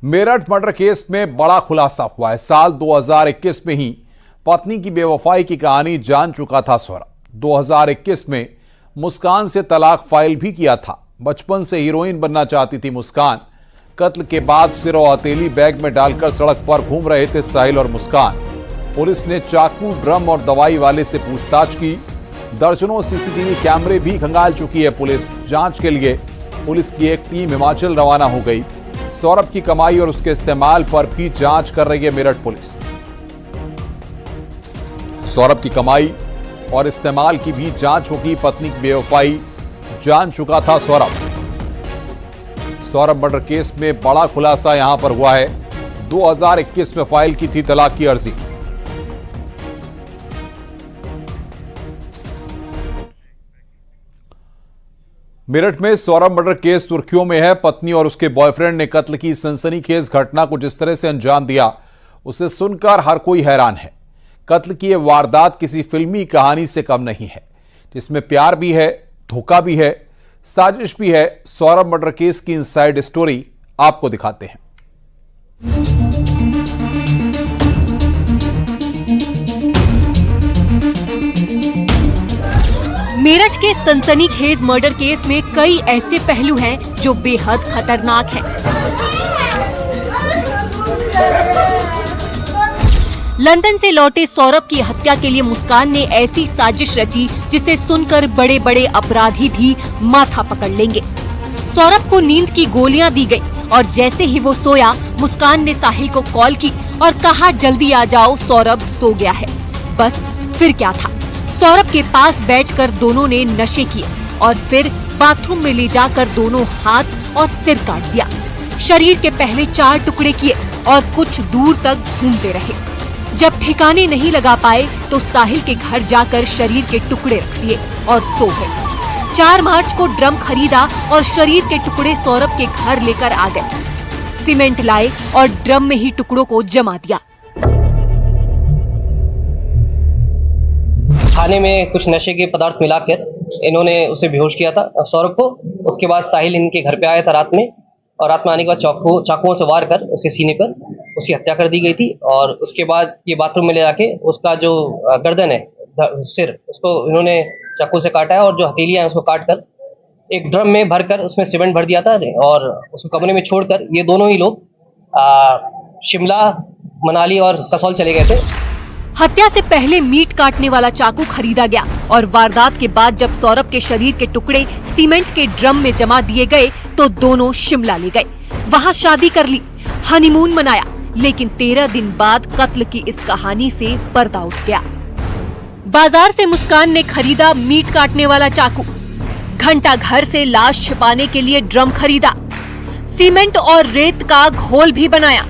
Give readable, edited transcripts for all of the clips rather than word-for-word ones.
Meerut murder case में बड़ा खुलासा हुआ है। साल 2021 में ही पत्नी की बेवफाई की कहानी जान चुका था सौरभ। 2021 में मुस्कान से तलाक फाइल भी किया था। बचपन से हीरोइन बनना चाहती थी मुस्कान। कत्ल के बाद सिर और हथेली बैग में डालकर सड़क पर घूम रहे थे साहिल और मुस्कान। पुलिस ने चाकू, ड्रम और दवाई वाले से पूछताछ की। दर्जनों सीसीटीवी कैमरे भी खंगाल चुकी है पुलिस। जांच के लिए पुलिस की एक टीम हिमाचल रवाना हो गई। सौरभ की कमाई और उसके इस्तेमाल पर भी जांच कर रही है मेरठ पुलिस। सौरभ की कमाई और इस्तेमाल की भी जांच होगी। पत्नी की बेवफाई जान चुका था सौरभ मर्डर केस में बड़ा खुलासा यहां पर हुआ है। 2021 में फाइल की थी तलाक की अर्जी। मेरठ में सौरभ मर्डर केस सुर्खियों में है। पत्नी और उसके बॉयफ्रेंड ने कत्ल की सनसनीखेज घटना को जिस तरह से अंजाम दिया, उसे सुनकर हर कोई हैरान है। कत्ल की यह वारदात किसी फिल्मी कहानी से कम नहीं है, जिसमें प्यार भी है, धोखा भी है, साजिश भी है। सौरभ मर्डर केस की इनसाइड स्टोरी आपको दिखाते हैं। मेरठ के सनसनीखेज मर्डर केस में कई ऐसे पहलू हैं जो बेहद खतरनाक हैं। लंदन से लौटे सौरभ की हत्या के लिए मुस्कान ने ऐसी साजिश रची जिसे सुनकर बड़े बड़े अपराधी भी माथा पकड़ लेंगे। सौरभ को नींद की गोलियां दी गई और जैसे ही वो सोया, मुस्कान ने साहिल को कॉल की और कहा जल्दी आ जाओ, सौरभ सो गया है। बस फिर क्या था, सौरभ के पास बैठकर दोनों ने नशे किए और फिर बाथरूम में ले जाकर दोनों हाथ और सिर काट दिया। शरीर के पहले 4 टुकड़े किए और कुछ दूर तक घूमते रहे। जब ठिकाने नहीं लगा पाए तो साहिल के घर जाकर शरीर के टुकड़े रख दिए और सो गए। 4 मार्च को ड्रम खरीदा और शरीर के टुकड़े सौरभ के घर लेकर आ गए। सीमेंट लाए और ड्रम में ही टुकड़ों को जमा दिया। खाने में कुछ नशे के पदार्थ मिलाकर इन्होंने उसे बेहोश किया था सौरभ को। उसके बाद साहिल इनके घर पे आया था रात में, और रात में आने के बाद चाकुओं से वार कर उसके सीने पर उसकी हत्या कर दी गई थी। और उसके बाद ये बाथरूम में ले जाके उसका जो गर्दन है, सिर, उसको इन्होंने चाकू से काटा है और जो हथेलियां हैं उसको काट कर एक ड्रम में भरकर उसमें सीमेंट भर दिया था और उसको कमरे में छोड़कर ये दोनों ही लोग शिमला, मनाली और कसौल चले गए थे। हत्या से पहले मीट काटने वाला चाकू खरीदा गया और वारदात के बाद जब सौरभ के शरीर के टुकड़े सीमेंट के ड्रम में जमा दिए गए तो दोनों शिमला ले गए। वहां शादी कर ली, हनीमून मनाया, लेकिन 13 दिन बाद कत्ल की इस कहानी से पर्दा उठ गया। बाजार से मुस्कान ने खरीदा मीट काटने वाला चाकू, घंटा घर से लाश छिपाने के लिए ड्रम खरीदा, सीमेंट और रेत का घोल भी बनाया,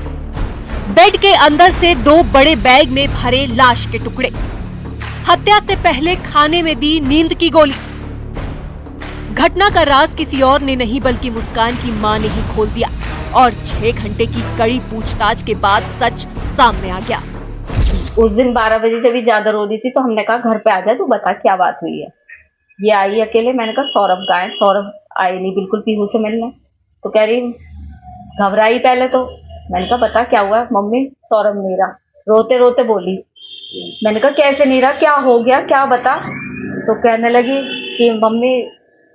बेड के अंदर से 2 बड़े बैग में भरे लाश के टुकड़े, हत्या से पहले खाने में दी नींद की गोली। घटना का राज किसी और ने नहीं बल्कि मुस्कान की मां ने ही खोल दिया और 6 घंटे की कड़ी पूछताछ के बाद सच सामने आ गया। उस दिन 12 बजे से भी ज्यादा रो रही थी तो हमने कहा घर पे आ जा, तू बता क्या बात हुई है। ये आई अकेले, मैंने कहा सौरभ कहाँ है। सौरभ आई नहीं बिल्कुल पीहू से मिलने, तो कह रही घबराई पहले तो। मैंने कहा बता क्या हुआ। मम्मी सौरभ नहीं रहा, रोते रोते बोली। मैंने कहा कैसे नहीं रहा, क्या हो गया, क्या बता। तो कहने लगी कि मम्मी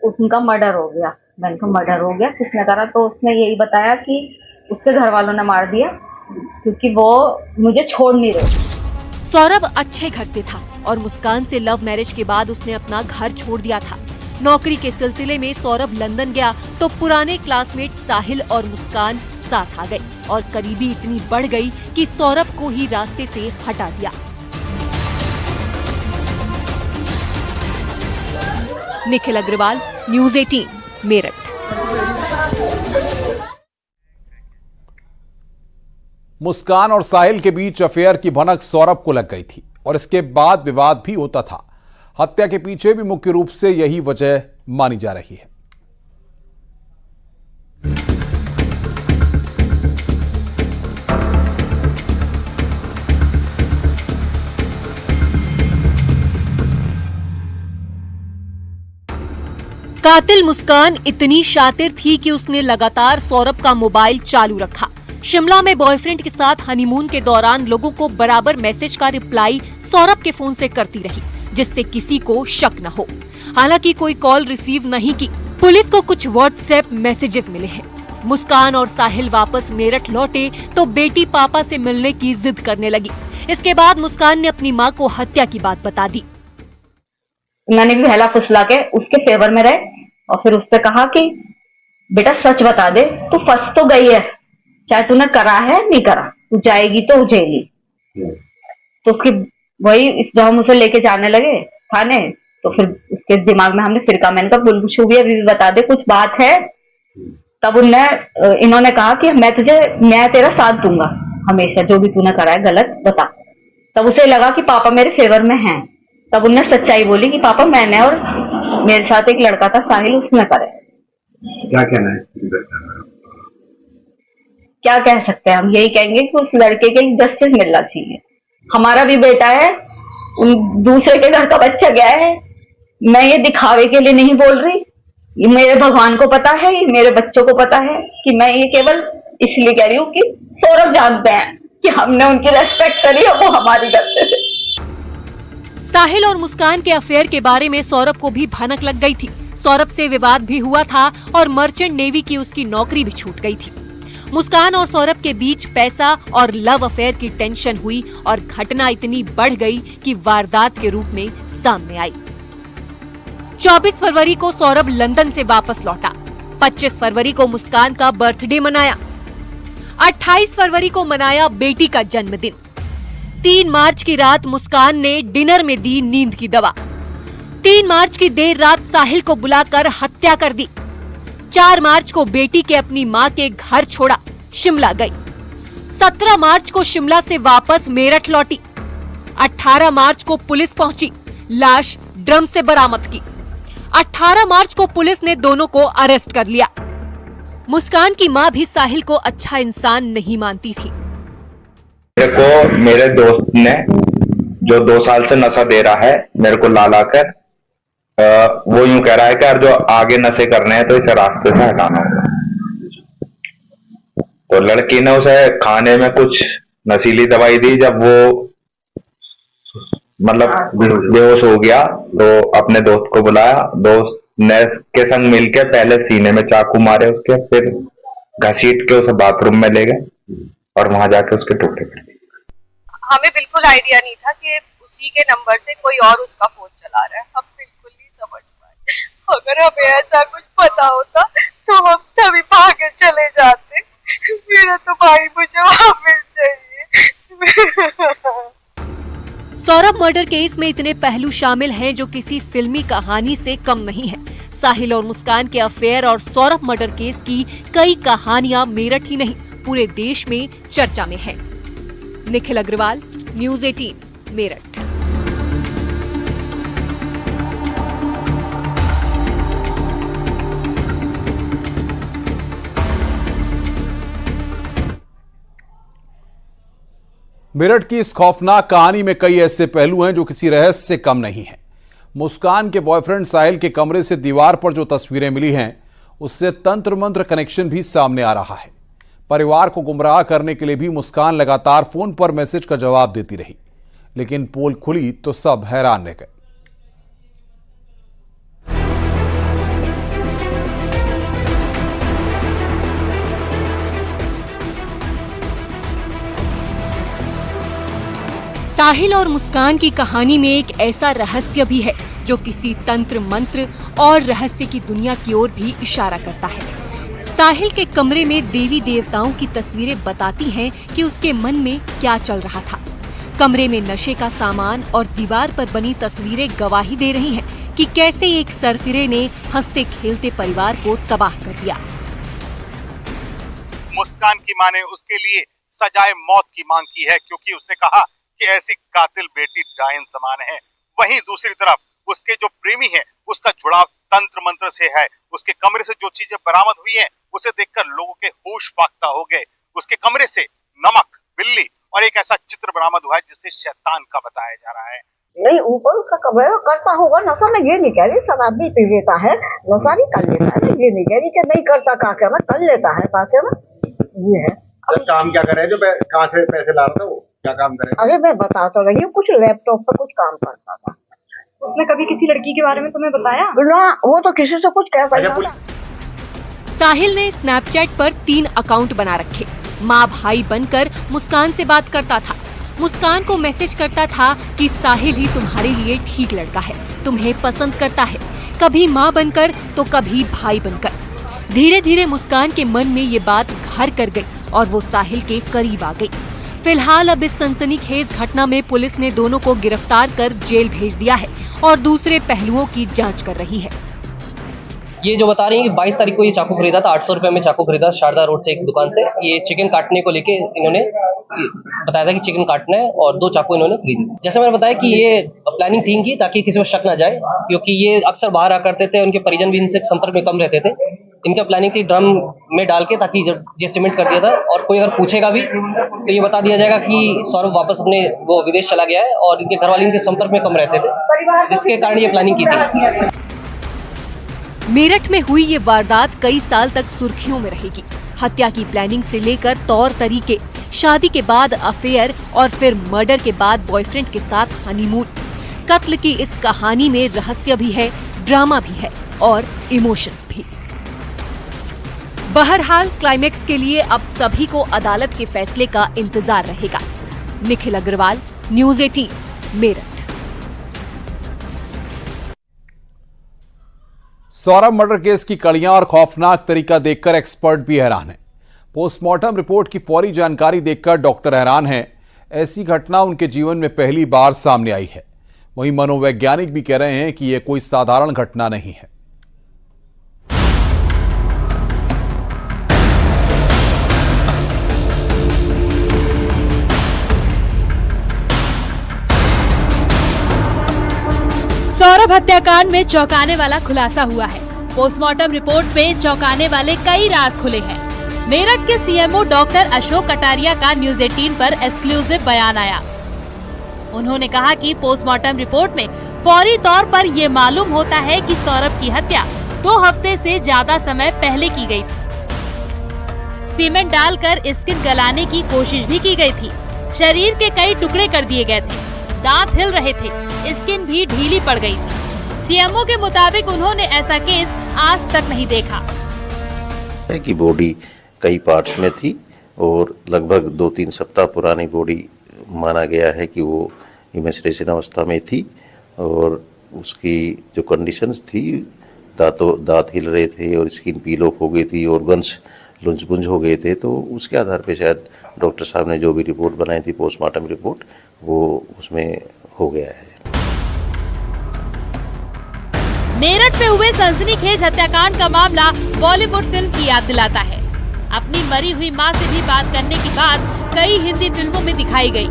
उनका मर्डर हो गया। मैंने कहा मर्डर हो गया, किसने करा। तो उसने यही बताया कि उसके घर वालों ने मार दिया क्योंकि वो मुझे छोड़ नहीं रहे। सौरभ अच्छे घर से था और मुस्कान से लव मैरिज के बाद उसने अपना घर छोड़ दिया था। नौकरी के सिलसिले में सौरभ लंदन गया तो पुराने क्लासमेट साहिल और मुस्कान साथ आ गए और करीबी इतनी बढ़ गई कि सौरभ को ही रास्ते से हटा दिया। निखिल अग्रवाल, न्यूज़ 18, मेरठ। मुस्कान और साहिल के बीच अफेयर की भनक सौरभ को लग गई थी और इसके बाद विवाद भी होता था। हत्या के पीछे भी मुख्य रूप से यही वजह मानी जा रही है। कातिल मुस्कान इतनी शातिर थी कि उसने लगातार सौरभ का मोबाइल चालू रखा। शिमला में बॉयफ्रेंड के साथ हनीमून के दौरान लोगों को बराबर मैसेज का रिप्लाई सौरभ के फोन से करती रही, जिससे किसी को शक न हो। हालांकि कोई कॉल रिसीव नहीं की। पुलिस को कुछ व्हाट्सएप मैसेजेस मिले हैं। मुस्कान और साहिल वापस मेरठ लौटे तो बेटी पापा से मिलने की जिद करने लगी। इसके बाद मुस्कान ने अपनी मां को हत्या की बात बता दी। मैंने भी बहला फुसला के उसके फेवर में रहे और फिर उससे कहा कि बेटा सच बता दे, तू फंस तो गई है, चाहे तूने करा है नहीं करा, तू जाएगी तो जेली। तो उसकी वही इस जब हम उसे लेके जाने लगे थाने, तो फिर उसके दिमाग में हमने फिर कहा, मैंने कहा बुलबुल भी अभी बता दे कुछ बात है। तब इन्होंने कहा कि मैं तेरा साथ दूंगा हमेशा, जो भी तूने करा है गलत बता। तब उसे लगा कि पापा मेरे फेवर में हैं। तब उन्हें सच्चाई बोली कि पापा मैंने और मेरे साथ एक लड़का था साहिल, उसने करे। क्या कहना है? क्या कह सकते हैं हम, यही कहेंगे कि उस लड़के के लिए जस्टिस मिलना चाहिए। हमारा भी बेटा है, दूसरे के घर का बच्चा गया है। मैं ये दिखावे के लिए नहीं बोल रही, ये मेरे भगवान को पता है, ये मेरे बच्चों को पता है कि मैं ये केवल इसलिए कह रही हूँ कि सौरभ जानते हैं कि हमने उनकी रेस्पेक्ट करी और वो हमारी करते थे। साहिल और मुस्कान के अफेयर के बारे में सौरभ को भी भनक लग गई थी। सौरभ से विवाद भी हुआ था और मर्चेंट नेवी की उसकी नौकरी भी छूट गई थी। मुस्कान और सौरभ के बीच पैसा और लव अफेयर की टेंशन हुई और घटना इतनी बढ़ गई कि वारदात के रूप में सामने आई। 24 फरवरी को सौरभ लंदन से वापस लौटा। 25 फरवरी को मुस्कान का बर्थडे मनाया। 28 फरवरी को मनाया बेटी का जन्मदिन। 3 मार्च की रात मुस्कान ने डिनर में दी नींद की दवा। 3 मार्च की देर रात साहिल को बुलाकर हत्या कर दी। 4 मार्च को बेटी के अपनी मां के घर छोड़ा, शिमला गई। 17 मार्च को शिमला से वापस मेरठ लौटी। 18 मार्च को पुलिस पहुंची, लाश ड्रम से बरामद की। 18 मार्च को पुलिस ने दोनों को अरेस्ट कर लिया। मुस्कान की मां भी साहिल को अच्छा इंसान नहीं मानती थी। मेरे को मेरे दोस्त ने, जो 2 साल से नशा दे रहा है मेरे को ला कर, वो यूं कह रहा है कि यार जो आगे नशे करने हैं तो इसे रास्ते से हटाना होगा। तो लड़की ने उसे खाने में कुछ नशीली दवाई दी। जब वो मतलब बेहोश हो गया तो अपने दोस्त को बुलाया। दोस्त ने के संग मिलके पहले सीने में चाकू मारे उसके, फिर घसीट के उसे बाथरूम में ले गए और वहां जाके उसके टुकड़े कर दिए। हमें बिल्कुल आइडिया नहीं था कि उसी के नंबर से कोई और उसका फोन चला रहा है। हम बिल्कुल नहीं समझ पाए। अगर हमें ऐसा कुछ पता होता तो हम तभी भागे चले जाते। मेरा तो भाई मुझे वापस चाहिए। सौरभ मर्डर केस में इतने पहलू शामिल हैं जो किसी फिल्मी कहानी से कम नहीं है। साहिल और मुस्कान के अफेयर और सौरभ मर्डर केस की कई कहानियां मेरठ ही नहीं पूरे देश में चर्चा में है। निखिल अग्रवाल, न्यूज़ 18, मेरठ। मेरठ की इस खौफनाक कहानी में कई ऐसे पहलू हैं जो किसी रहस्य से कम नहीं हैं। मुस्कान के बॉयफ्रेंड साहिल के कमरे से दीवार पर जो तस्वीरें मिली हैं उससे तंत्र मंत्र कनेक्शन भी सामने आ रहा है। परिवार को गुमराह करने के लिए भी मुस्कान लगातार फोन पर मैसेज का जवाब देती रही, लेकिन पोल खुली तो सब हैरान रह गए। साहिल और मुस्कान की कहानी में एक ऐसा रहस्य भी है जो किसी तंत्र मंत्र और रहस्य की दुनिया की ओर भी इशारा करता है। साहिल के कमरे में देवी देवताओं की तस्वीरें बताती हैं कि उसके मन में क्या चल रहा था। कमरे में नशे का सामान और दीवार पर बनी तस्वीरें गवाही दे रही हैं कि कैसे एक सरफिरे ने हंसते खेलते परिवार को तबाह कर दिया। मुस्कान की मां ने उसके लिए सजाए मौत की मांग की है, क्योंकि उसने कहा कि ऐसी कातिल बेटी डायन समान है। वहीं दूसरी तरफ उसके जो प्रेमी है उसका जुड़ाव तंत्र मंत्र से है। उसके कमरे से जो चीजें बरामद हुई हैं उसे देखकर लोगों के होश फाख्ता हो गए। उसके कमरे से नमक, बिल्ली और एक ऐसा चित्र बरामद हुआ है जिसे शैतान का बताया जा रहा है। नहीं, ऊपर उसका कमरा करता होगा नशा। मैं ये नहीं कह रही शराब भी पी लेता है, नशा भी कर लेता है। मैं ये नहीं कह रही कि नहीं करता, का कर लेता है, का ये है। जब काम क्या करे, जो कहाँ से पैसे ला रहा था, वो क्या काम करे? अरे मैं बता तो रही हूँ, कुछ लैपटॉप पर कुछ काम करता था। उसने कभी किसी लड़की के बारे में तुम्हें बताया? ना, वो तो किसी से कुछ कह अच्छा, सकता। साहिल ने स्नैपचैट पर 3 अकाउंट बना रखे। माँ भाई बनकर मुस्कान से बात करता था। मुस्कान को मैसेज करता था कि साहिल ही तुम्हारे लिए ठीक लड़का है, तुम्हें पसंद करता है, कभी माँ बनकर तो कभी भाई बनकर। धीरे धीरे मुस्कान के मन में ये बात घर कर गई और वो साहिल के करीब आ गई। फिलहाल अब इस सनसनीखेज घटना में पुलिस ने दोनों को गिरफ्तार कर जेल भेज दिया है और दूसरे पहलुओं की जांच कर रही है। ये जो बता रही है कि 22 तारीख को ये चाकू खरीदा था, 800 रुपये में चाकू खरीदा शारदा रोड से एक दुकान से। ये चिकन काटने को लेके इन्होंने बताया था कि चिकन काटना है, और 2 चाकू इन्होंने खरीदी। जैसे मैंने बताया कि ये प्लानिंग थी इनकी, ताकि किसी को शक ना जाए, क्योंकि ये अक्सर बाहर आ करते थे, उनके परिजन भी इनसे संपर्क में कम रहते थे। इनका प्लानिंग थी ड्रम में डाल के, ताकि ये सीमेंट कर दिया था, और कोई अगर पूछेगा भी तो ये बता दिया जाएगा कि सौरभ वापस अपने वो विदेश चला गया है, और इनके घर वाले इनके संपर्क में कम रहते थे, जिसके कारण ये प्लानिंग की थी। मेरठ में हुई ये वारदात कई साल तक सुर्खियों में रहेगी। हत्या की प्लानिंग से लेकर तौर तरीके, शादी के बाद अफेयर और फिर मर्डर के बाद बॉयफ्रेंड के साथ हनीमून। कत्ल की इस कहानी में रहस्य भी है, ड्रामा भी है और इमोशंस भी। बहरहाल क्लाइमेक्स के लिए अब सभी को अदालत के फैसले का इंतजार रहेगा। Nikhil Agarwal, news 18, Meerut. Saurabh murder case की कड़ियां और खौफनाक तरीका देखकर एक्सपर्ट भी हैरान हैं। पोस्टमार्टम रिपोर्ट की फौरी जानकारी देखकर डॉक्टर हैरान हैं। ऐसी घटना उनके जीवन में पहली बार सामने आई है। वहीं मनोवैज्ञानिक भी कह रहे हैं कि यह कोई साधारण घटना नहीं है। सौरभ हत्याकांड में चौंकाने वाला खुलासा हुआ है। पोस्टमार्टम रिपोर्ट में चौंकाने वाले कई राज खुले हैं। मेरठ के सीएमओ डॉक्टर अशोक कटारिया का न्यूज़ 18 पर एक्सक्लूसिव बयान आया। उन्होंने कहा कि पोस्टमार्टम रिपोर्ट में फौरी तौर पर ये मालूम होता है कि सौरभ की हत्या 2 हफ्ते से ज्यादा समय पहले की गई थी। सीमेंट डालकर स्किन गलाने की कोशिश भी की गई थी। शरीर के कई टुकड़े कर दिए गए थे, दांत हिल रहे थे, स्किन भी ढीली पड़ गई थी। सीएमओ के मुताबिक उन्होंने ऐसा केस आज तक नहीं देखा। कि बॉडी कई पार्ट्स में थी और लगभग 2-3 सप्ताह पुरानी बॉडी माना गया है कि वो इमेचुरेशन अवस्था में थी, और उसकी जो कंडीशंस थी, दांत हिल रहे थे और स्किन पील ऑफ हो गई थी, ऑर्गन्स लुंज हो गए थे। तो उसके आधार पे शायद डॉक्टर साहब ने जो भी रिपोर्ट बनाई थी, पोस्टमार्टम रिपोर्ट, वो उसमें हो गया है। मेरठ में हुए सनसनीखेज हत्याकांड का मामला बॉलीवुड फिल्म की याद दिलाता है। अपनी मरी हुई मां से भी बात करने की बात कई हिंदी फिल्मों में दिखाई गई।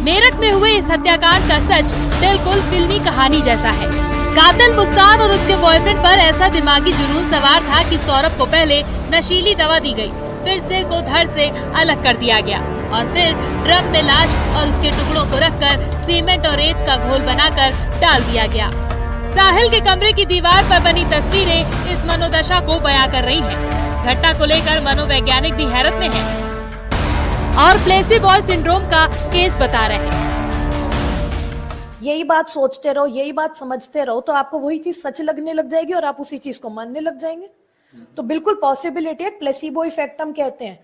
मेरठ में हुए इस हत्याकांड का सच बिल्कुल फिल्मी कहानी जैसा है। कातिल मुस्कान और उसके बॉयफ्रेंड पर ऐसा दिमागी जुनून सवार था कि सौरभ को पहले नशीली दवा दी गई, फिर सिर को धड़ से अलग कर दिया गया और फिर ड्रम में लाश और उसके टुकड़ों को रखकर सीमेंट और रेत का घोल बनाकर डाल दिया गया। साहिल के कमरे की दीवार पर बनी तस्वीरें इस मनोदशा को बयां कर रही हैं। घटना को लेकर मनोवैज्ञानिक भी हैरत में हैं और प्लेसीबॉय सिंड्रोम का केस बता रहे हैं। यही बात सोचते रहो, यही बात समझते रहो, तो आपको वही चीज सच लगने लग जाएगी और आप उसी चीज को मानने लग जाएंगे। तो बिल्कुल पॉसिबिलिटी है, प्लेसीबो इफेक्ट हम कहते हैं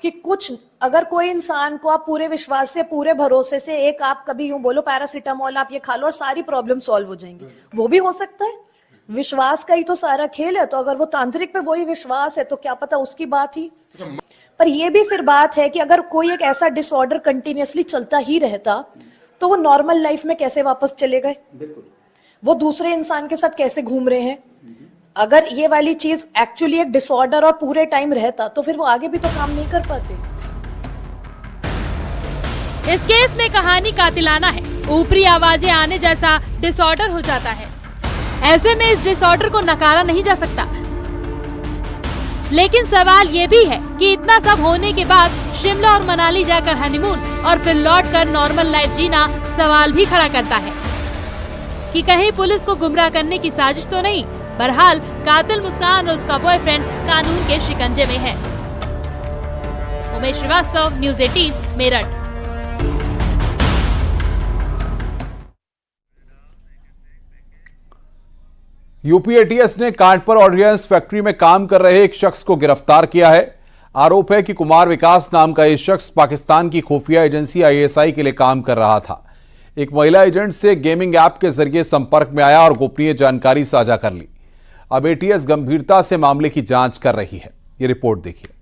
कि कुछ अगर कोई इंसान को आप पूरे विश्वास से, पूरे भरोसे से, एक आप कभी यूं बोलो पैरासीटामोल आप ये खा लो और सारी प्रॉब्लम सॉल्व हो जाएंगी, वो भी हो सकता है। विश्वास का ही तो सारा खेल है। तो अगर वो तांत्रिक पे वही विश्वास है तो क्या पता उसकी बात ही। पर ये भी फिर बात है कि अगर कोई एक ऐसा डिसऑर्डर कंटिन्यूअसली चलता ही रहता तो वो नॉर्मल लाइफ में कैसे वापस चले गए, वो दूसरे इंसान के साथ कैसे घूम रहे हैं। अगर ये वाली चीज एक्चुअली एक डिसऑर्डर और पूरे टाइम रहता तो फिर वो आगे भी तो काम नहीं कर पाते। इस केस में कहानी कातिलाना है। ऊपरी आवाजें आने जैसा डिसऑर्डर हो जाता है। ऐसे में इस डिसऑर्डर को नकारा नहीं जा सकता। लेकिन सवाल ये भी है कि इतना सब होने के बाद शिमला और मनाली जाकर हनीमून और फिर लौटकर नॉर्मल लाइफ जीना सवाल भी खड़ा करता है कि कहीं पुलिस को गुमराह करने की साजिश तो नहीं। बहरहाल कातिल मुस्कान और उसका बॉयफ्रेंड कानून के शिकंजे में है। Umesh Srivastava, news 18 Meerut. UP ATS ने कांटपर ऑर्डिनेंस फैक्ट्री में काम कर रहे एक शख्स को गिरफ्तार किया है। आरोप है कि कुमार विकास नाम का यह शख्स पाकिस्तान की खुफिया एजेंसी आईएसआई के लिए काम कर रहा था। एक महिला एजेंट से गेमिंग ऐप के जरिए संपर्क में आया और गोपनीय जानकारी साझा कर ली। अब एटीएस गंभीरता से मामले की जांच कर रही है। ये रिपोर्ट देखिए।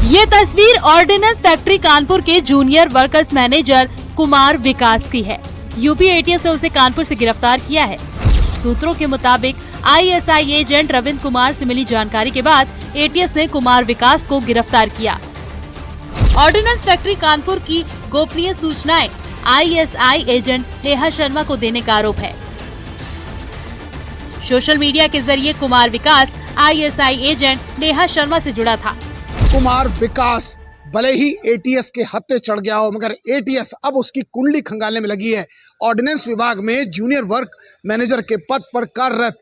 ये तस्वीर ऑर्डिनेंस फैक्ट्री कानपुर के जूनियर वर्कर्स मैनेजर कुमार विकास की है। यूपी एटीएस ने उसे कानपुर से गिरफ्तार किया है। सूत्रों के मुताबिक आईएसआई एजेंट रविंद्र कुमार से मिली जानकारी के बाद एटीएस ने कुमार विकास को गिरफ्तार किया। ऑर्डिनेंस फैक्ट्री कानपुर की गोपनीय सूचनाएं आईएसआई एजेंट नेहा शर्मा को देने का आरोप है। सोशल मीडिया के जरिए कुमार विकास आईएसआई एजेंट नेहा शर्मा से जुड़ा था। कुमार विकास भले ही एटीएस के हत्थे चढ़ गया हो, मगर एटीएस अब उसकी कुंडली खंगालने में लगी है। ऑर्डिनेंस विभाग में जूनियर वर्क मैनेजर के पद पर कार्यरत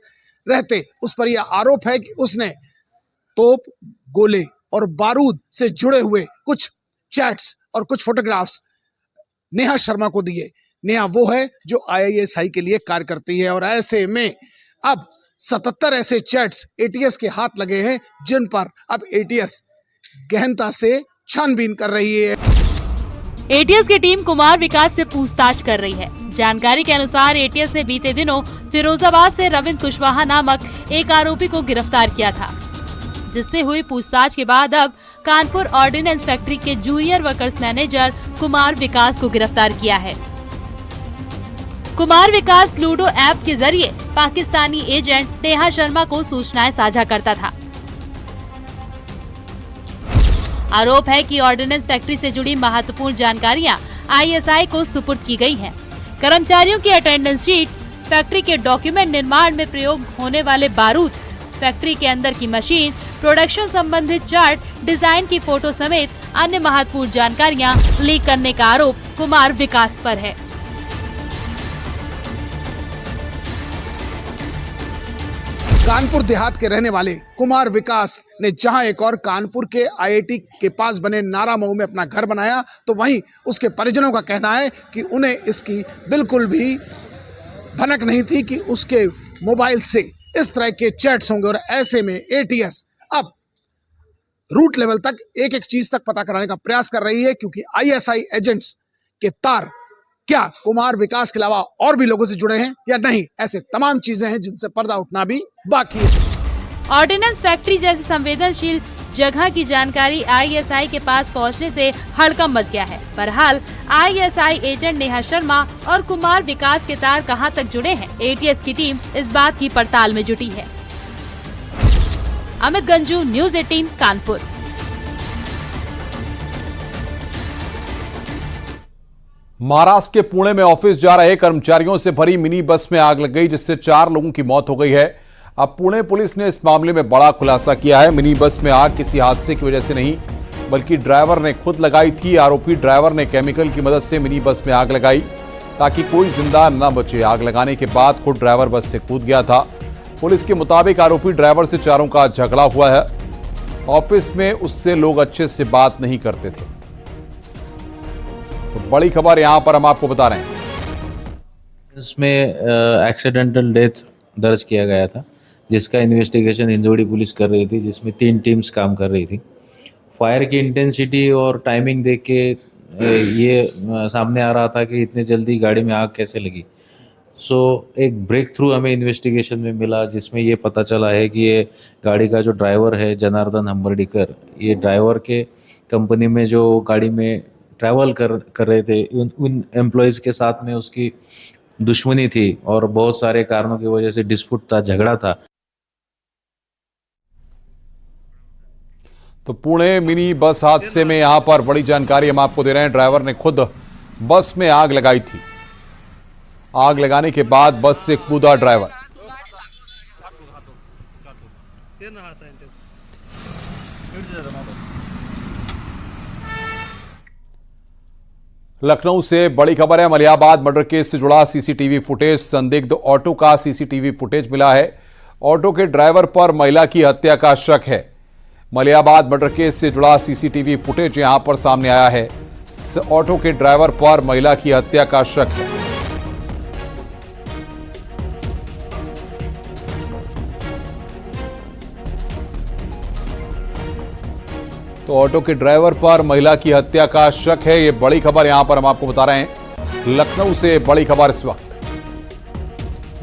रहते उस पर यह आरोप है कि उसने तोप, गोले और बारूद से जुड़े हुए कुछ चैट्स और कुछ फोटोग्राफ्स नेहा शर्मा को दिए। नेहा वो है जो आईएसआई के लिए कार्य करती है और ऐसे में अब 77 ऐसे चैट्स एटीएस के हाथ लगे हैं जिन पर अब एटीएस गहनता से छानबीन कर रही है। एटीएस की टीम कुमार विकास से पूछताछ कर रही है। जानकारी के अनुसार एटीएस ने बीते दिनों फिरोजाबाद से रविंद्र कुशवाहा नामक एक आरोपी को गिरफ्तार किया था, जिससे हुई पूछताछ के बाद अब कानपुर ऑर्डिनेंस फैक्ट्री के जूनियर वर्कर्स मैनेजर कुमार विकास को गिरफ्तार किया है। कुमार विकास लूडो ऐप के जरिए पाकिस्तानी एजेंट नेहा शर्मा को सूचनाएं साझा करता था। आरोप है कि ऑर्डिनेंस फैक्ट्री से जुड़ी महत्वपूर्ण जानकारियां आईएसआई को सुपुर्द की गई हैं। कर्मचारियों की अटेंडेंस शीट, फैक्ट्री के डॉक्यूमेंट, निर्माण में प्रयोग होने वाले बारूद, फैक्ट्री के अंदर की मशीन, प्रोडक्शन संबंधित चार्ट, डिजाइन की फोटो समेत अन्य महत्वपूर्ण जानकारियां लीक करने का आरोप कुमार विकास पर है। कानपुर देहात के रहने वाले कुमार विकास ने जहां एक और कानपुर के आईआईटी के पास बने नारा मऊ में अपना घर बनाया, तो वहीं उसके परिजनों का कहना है कि उन्हें इसकी बिल्कुल भी भनक नहीं थी कि उसके मोबाइल से इस तरह के चैट्स होंगे। और ऐसे में एटीएस अब रूट लेवल तक एक एक चीज तक पता कराने का प्रयास कर रही है, क्योंकि आईएसआई एजेंट्स के तार क्या कुमार विकास के अलावा और भी लोगों से जुड़े हैं या नहीं, ऐसे तमाम चीजें हैं जिनसे पर्दा उठना भी बाकी है। ऑर्डिनेंस फैक्ट्री जैसी संवेदनशील जगह की जानकारी आईएसआई के पास पहुंचने से हड़कंप मच गया है। बहरहाल आईएसआई एजेंट नेहा शर्मा और कुमार विकास के तार कहां तक जुड़े हैं, एटीएस की टीम इस बात की पड़ताल में जुटी है। अमित गंजू, न्यूज 18 कानपुर। महाराष्ट्र के पुणे में ऑफिस जा रहे कर्मचारियों से भरी मिनी बस में आग लग गई, जिससे 4 लोगों की मौत हो गई है। अब पुणे पुलिस ने इस मामले में बड़ा खुलासा किया है। मिनी बस में आग किसी हादसे की वजह से नहीं, बल्कि ड्राइवर ने खुद लगाई थी। आरोपी ड्राइवर ने केमिकल की मदद से मिनी बस में आग लगाई ताकि कोई जिंदा न बचे। आग लगाने के बाद खुद ड्राइवर बस से कूद गया था। पुलिस के मुताबिक आरोपी ड्राइवर से चारों का झगड़ा हुआ है। ऑफिस में उससे लोग अच्छे से बात नहीं करते थे। तो बड़ी खबर यहां पर हम आपको बता रहे हैं। इसमें एक्सीडेंटल डेथ दर्ज किया गया था, जिसका इन्वेस्टिगेशन हिंजोड़ी पुलिस कर रही थी, जिसमें 3 टीम्स काम कर रही थी। फायर की इंटेंसिटी और टाइमिंग देख के ये सामने आ रहा था कि इतने जल्दी गाड़ी में आग कैसे लगी। सो एक ब्रेक थ्रू हमें इन्वेस्टिगेशन में मिला, जिसमें ये पता चला है कि ये गाड़ी का जो ड्राइवर है जनार्दन हंबर्डीकर, ये ड्राइवर के कंपनी में जो गाड़ी में ट्रैवल कर रहे थे, उन एम्प्लॉयज़ के साथ में उसकी दुश्मनी थी और बहुत सारे कारणों की वजह से डिस्प्यूट था, झगड़ा था। तो पुणे मिनी बस हादसे में यहां पर बड़ी जानकारी हम आपको दे रहे हैं। ड्राइवर ने खुद बस में आग लगाई थी। आग लगाने के बाद बस से कूदा ड्राइवर। लखनऊ से बड़ी खबर है। मलियाबाद मर्डर केस से जुड़ा सीसीटीवी फुटेज, संदिग्ध ऑटो का सीसीटीवी फुटेज मिला है। ऑटो के ड्राइवर पर महिला की हत्या का शक है। मलियाबाद मर्डर केस से जुड़ा सीसीटीवी फुटेज यहां पर सामने आया है। ऑटो के ड्राइवर पर महिला की हत्या का शक है। तो ऑटो के ड्राइवर पर महिला की हत्या का शक है। ये बड़ी खबर यहां पर हम आपको बता रहे हैं। लखनऊ से बड़ी खबर इस वक्त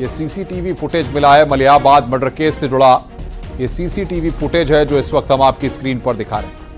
ये सीसीटीवी फुटेज मिला है। मलियाबाद मर्डर केस से जुड़ा ये सीसीटीवी फुटेज है जो इस वक्त हम आपकी स्क्रीन पर दिखा रहे हैं।